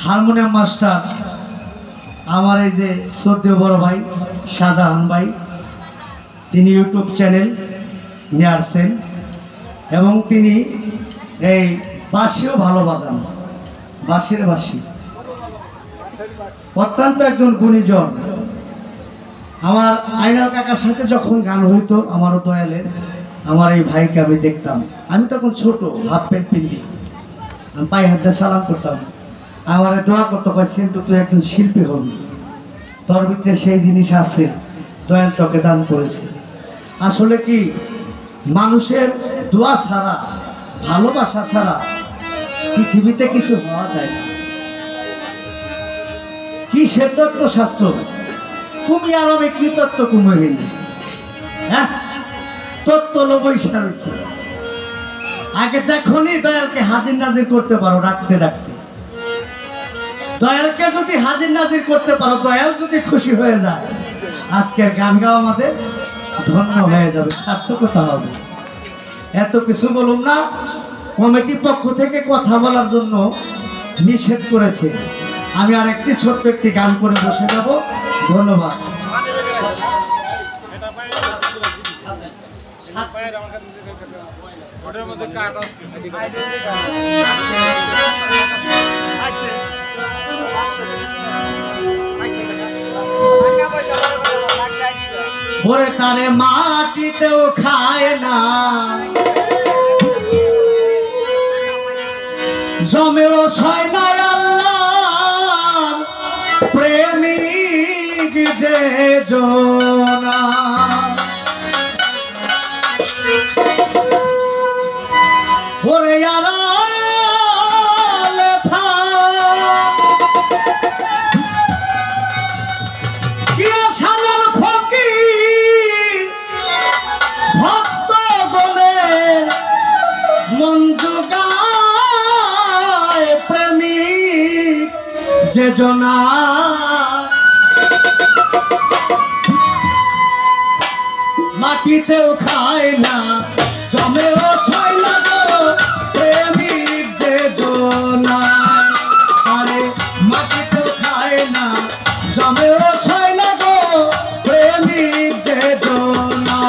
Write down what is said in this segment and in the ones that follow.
Harmonium master আমার এই যে শ্রদ্ধেয় বড় ভাই শাহজাহান ভাই, তিনি ইউটিউব চ্যানেল নিয়ে আসছেন এবং তিনি এই বাঁশিও ভালো বাজান, বাঁশির বাঁশি অত্যন্ত একজন গুণীজন। আমার আইনাল কাকার সাথে যখন গান হইতো আমারও দয়ালের, আমার এই ভাইকে আমি দেখতাম, আমি তখন ছোট হাফ প্যান্ট পিন্দি, আমি পায়ে হাতে সালাম করতাম, আমার দোয়া করতে পারছেন তো তুই একজন শিল্পী হবি, তোর ভিতরে সেই জিনিস আছে, দয়াল তোকে দান করেছে। আসলে কি মানুষের দোয়া ছাড়া, ভালোবাসা ছাড়া পৃথিবীতে কিছু হওয়া যায় না। কি সে তত্ত্বশাস্ত্র, তুমি আর আমি কি তত্ত্ব কুমহিনী, হ্যাঁ তত্ত্ব লবৈশা রয়েছে। আগে দেখনি দয়ালকে হাজির নাজির করতে পারো রাখতে রাখতে, দয়ালকে যদি হাজির নাজির করতে পারো, দয়াল যদি খুশি হয়ে যায়, আজকের গান গাও আমাদের ধন্য হয়ে যাবে, সার্থকতা হবে। এত কিছু বলুন না, কমিটির পক্ষ থেকে কথা বলার জন্য নিষেধ করেছে। আমি আর একটি ছোট্ট একটি গান করে বসে যাব। ধন্যবাদ। ওরে তারে মাটিতেও খায় না, জমেও ছয় না আল্লাহ প্রেমিক যে জনা। ওরে আড়ালে থাক কি সারার ফকির ভক্ত গণের মন জোগায় প্রেমিক যে জনা। মাটিতেও খায় না, জমেও ছয় না প্রেমিক যে জনা। আরে মাটিতেও খায় না, জমেও ছয় না গো প্রেমিক যে জনা।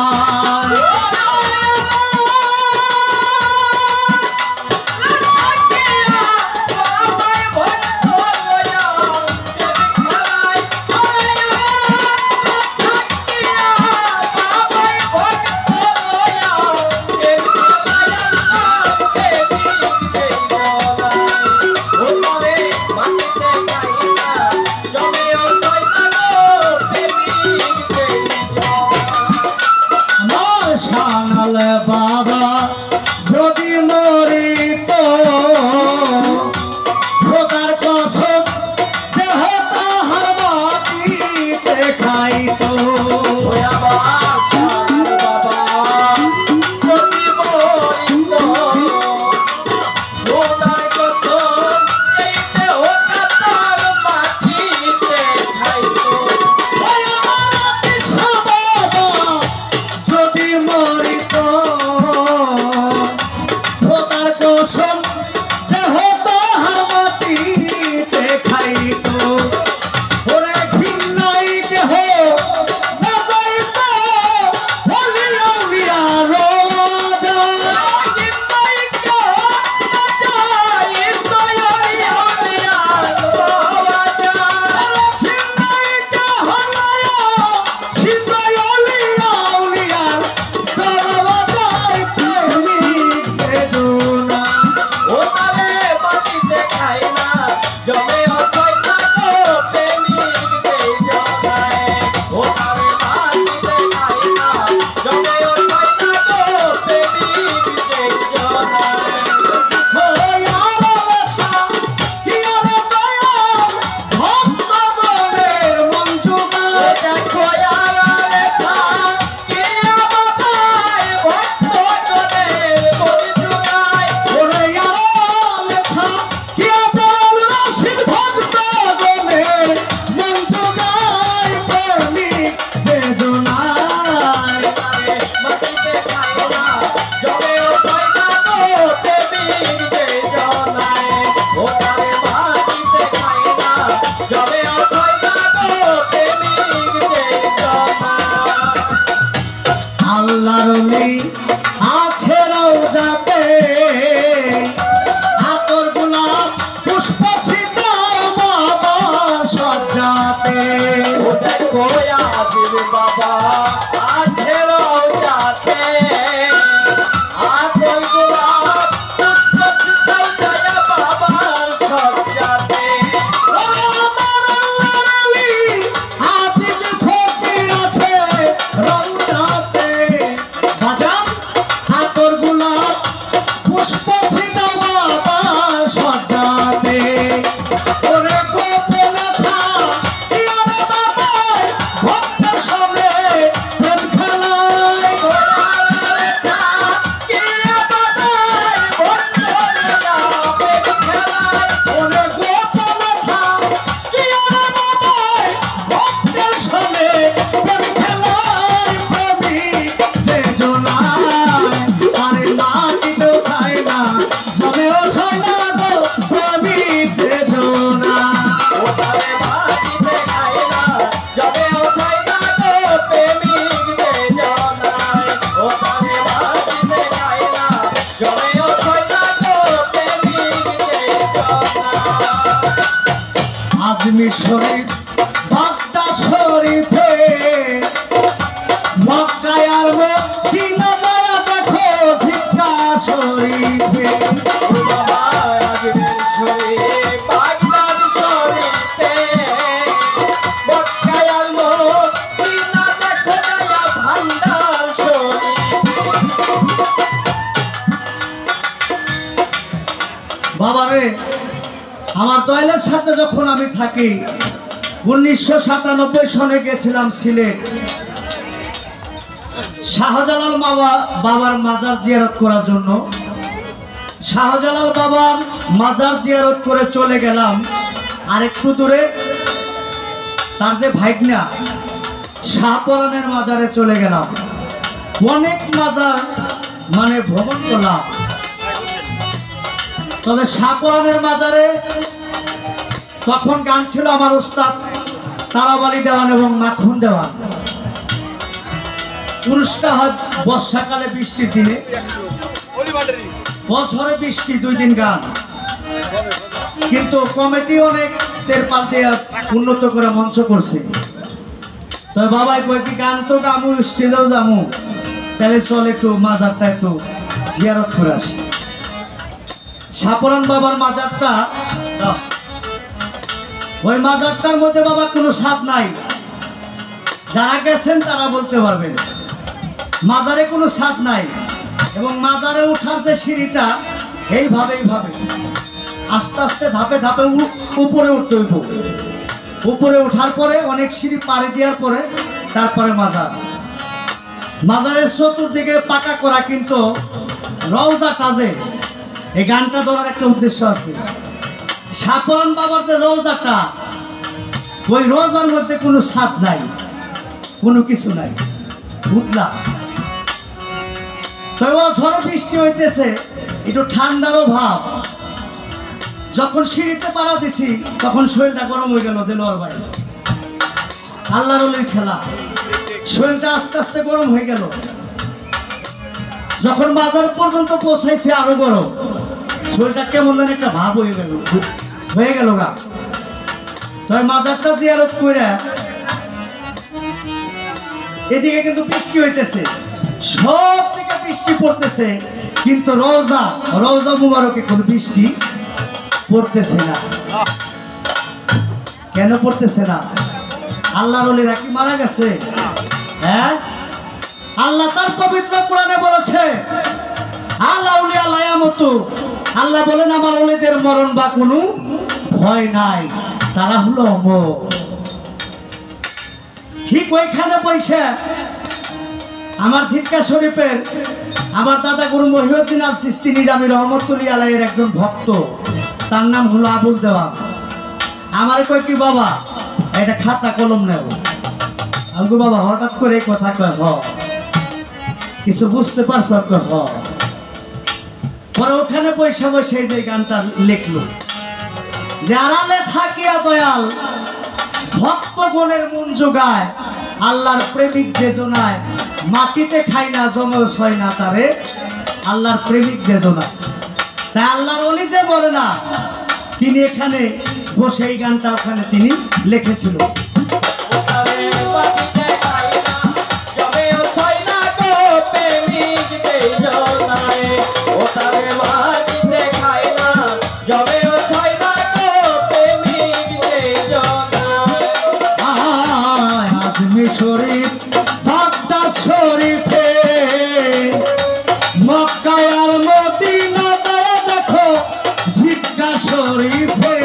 আজমি শরীফ বাগদা শরীফে মক্কায় আর মদিনা যারা দেখো জিদ্দা শরীফে বাবারে আমার দয়ালের সাথে যখন আমি থাকি 1997 সনে গেছিলাম সিলেট শাহজালাল বাবার মাজার জিয়ারত করার জন্য। শাহজালাল বাবার মাজার জিয়ারত করে চলে গেলাম আর একটু দূরে তার যে ভাইগনা শাহপরানের মাজারে চলে গেলাম। অনেক মাজার মানে ভ্রমণ করলাম, তবে শাহপরানের মাজারে তখন গান ছিল আমার উস্তাদ তারাবালি দেওয়ান এবং মাখন দেওয়ান। পুরস্কার হয় বর্ষাকালে বৃষ্টির দিনে, বছরে বৃষ্টি 2 দিন গান, কিন্তু কমিটি অনেক তেরপাল দিয়ে উন্নত করে মঞ্চ করছে। তবে বাবাই কই কি গান তো গামু স্টেজেও যামু, তাহলে চল একটু মাজারটা একটু জিয়ারত করে আসি। শাহপরান বাবার মাজারটা, ওই মাজারটার মধ্যে বাবা কোনো স্বাদ নাই, যারা গেছেন তারা বলতে পারবেন। মাজারে কোনো স্বাদ নাই এবং মাজারে উঠার যে সিঁড়িটা এইভাবে আস্তে আস্তে ধাপে ধাপে উপরে উঠতে হইব। উপরে ওঠার পরে অনেক সিঁড়ি পাড়ি দেওয়ার পরে তারপরে মাজারের চতুর্দিকে পাকা করা, কিন্তু রওজা টাজে এই গানটা ধরার একটা উদ্দেশ্য আছে। শাহপরান বাবার যে রওজাটা, ওই রওজার মধ্যে কোনো স্বাদ নাই, কোনো কিছু নাই, বুঝলা। তবে ঝড়ে বৃষ্টি হইতেছে, একটু ঠান্ডারও ভাব। যখন সিঁড়িতে পাড়া দিছি তখন শরীরটা গরম হয়ে গেল। দেলোয়ার ভাই, আল্লাহর ওলির খেলা, শরীরটা আস্তে আস্তে গরম হয়ে গেল। যখন মাজার পর্যন্ত পৌঁছাইছে আরো গরম, শরীরটা কেমন যেন একটা ভাব হয়ে গেল গা। তবে মাজারটা জিয়ারত করে এদিকে কিন্তু বৃষ্টি হইতেছে, সব দিকে বৃষ্টি পড়তেছে, কিন্তু রওজা মুবারকে কোনো বৃষ্টি পড়তেছে না। কেন পড়তেছে না? আল্লাহর ওলিরা কি মারা গেছে? হ্যাঁ, আল্লাহ তার পবিত্র কোরআনে বলেছে আল্লাহ উলিয়া লায়ামতু, আল্লাহ বলেন আমার ওলিদের মরণ বা কোনো ভয় নাই, তারা হলো অমর। ঠিক ওইখানে বসে আমার জিক্কা শরীফের আমার দাদা গুরু মহিউদ্দিন আল চিশতি নিজামী রহমতুল্লাহ আলাইহির একজন ভক্ত, তার নাম হলো আবুল দেওয়ান। আমার কয় কি বাবা এটা খাতা কলম নেব। আমি বাবা হঠাৎ করে এই কথা কয়, হ কিছু বুঝতে পারছো? হ। পরে ওখানে বসে বসে যে গানটা লিখলো যে আড়ালে থাকিয়া দয়াল ভক্তগণের মন যোগায়, আল্লাহর প্রেমিক যে জোনায় মাটিতে খাই না জমেও ছয় না তারে, আল্লাহর প্রেমিক যে জোনায়। তাই আল্লাহর ওলি যে বলে না, তিনি এখানে বসে এই গানটা ওখানে তিনি লিখেছিল। আজমি শরীফ বাগদা শরীফে মক্কায় আর মদিনা যারা দেখো জিদ্দা শরীফে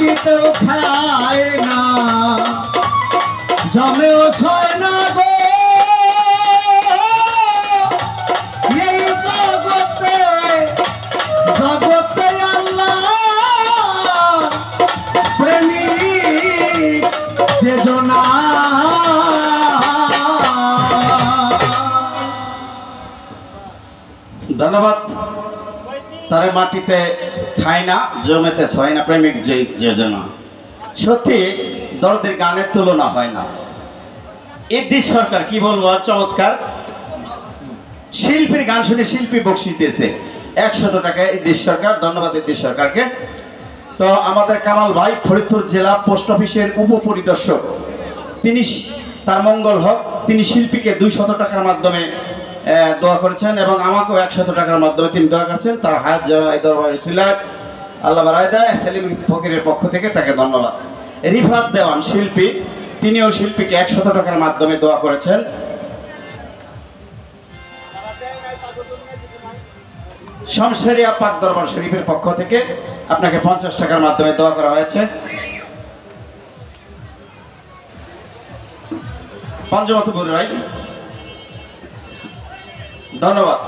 মাটিতেও খায় না জমেও ছয় না গো এই জগতে জগতে আল্লাহ প্রেমিক যে জনা ধন্যবাদ। তারে মাটিতে খায় না জমেতে ছয় না প্রেমিক যে যোজনা। সত্যি দরদের গানের তুলনা হয় না। ইদ্রিস সরকার কি বলবো, চমৎকার শিল্পীর গান শুনে শিল্পী বকশিশ দিয়েছে 100 টাকা ইদ্রিস সরকার। ধন্যবাদ ইদ্রিস সরকারকে। তো আমাদের কামাল ভাই ফরিদপুর জেলা পোস্ট অফিসের উপপরিদর্শক, তিনি তার মঙ্গল হোক, তিনি শিল্পীকে 200 টাকার মাধ্যমে দোয়া করেছেন এবং আমাকেও 100 টাকার মাধ্যমে তিনি দোয়া করেছেন। তার হায়াত যেন এই দরবারে সিলায় আল্লাহ বাড়ায় দেয়। সেলিম ফকিরের পক্ষ থেকে তাকে ধন্যবাদ। রিফাত দেওয়ান শিল্পী, তিনিও শিল্পীকে 100 টাকার মাধ্যমে দোয়া করেছেন। শমশেরিয়া পাক দরবার শরীফের পক্ষ থেকে আপনাকে 50 টাকার মাধ্যমে দোয়া করা হয়েছে। পঞ্চমত রায় ধন্যবাদ।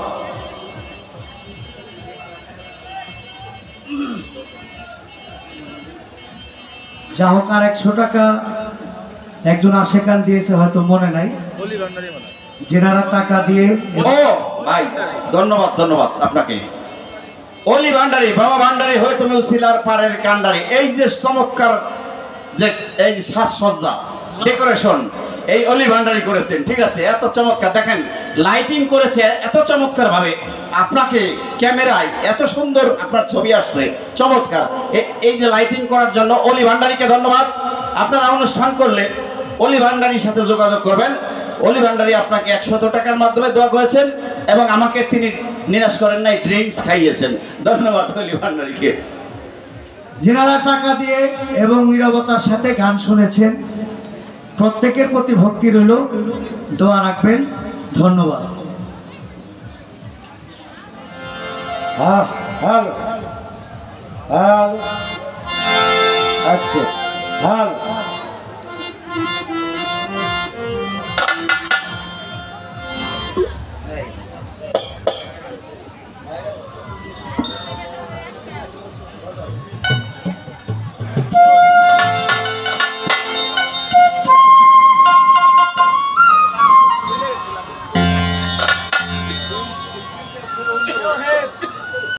যা হোক আর 100 টাকা একজন আশেকান দিয়েছে, হয়তো মনে নাই, যেনারা টাকা দিয়ে। ও ভাই ধন্যবাদ ধন্যবাদ আপনাকে। অলি ভান্ডারী, বাবা ভান্ডারী হয়ে তুমি উসিলার পারের কান্ডারি। এই যে চমৎকার যে এই যে সাজসজ্জা ডেকোরেশন এই অলি ভান্ডারী করেছেন, ঠিক আছে? এত চমৎকার দেখেন, লাইটিং করেছে এত চমৎকার ভাবে, আপনাকে ক্যামেরায় এত সুন্দর আপনার ছবি আসছে, চমৎকার। এই যে লাইটিং করার জন্য অলি ভান্ডারীকে ধন্যবাদ। আপনারা অনুষ্ঠান করলে অলি ভান্ডারীর সাথে যোগাযোগ করবেন। অলি ভান্ডারী আপনাকে 100 টাকার মাধ্যমে দোয়া করেছেন এবং আমাকে তিনি নিরাশ করেন নাই, ড্রিঙ্কস খাইয়েছেন। ধন্যবাদ অলি ভান্ডারীকে। যেনারা টাকা দিয়ে এবং নীরবতার সাথে গান শুনেছেন, প্রত্যেকের প্রতি ভক্তি রইল, দোয়া রাখবেন। ধন্যবাদ। হ্যালো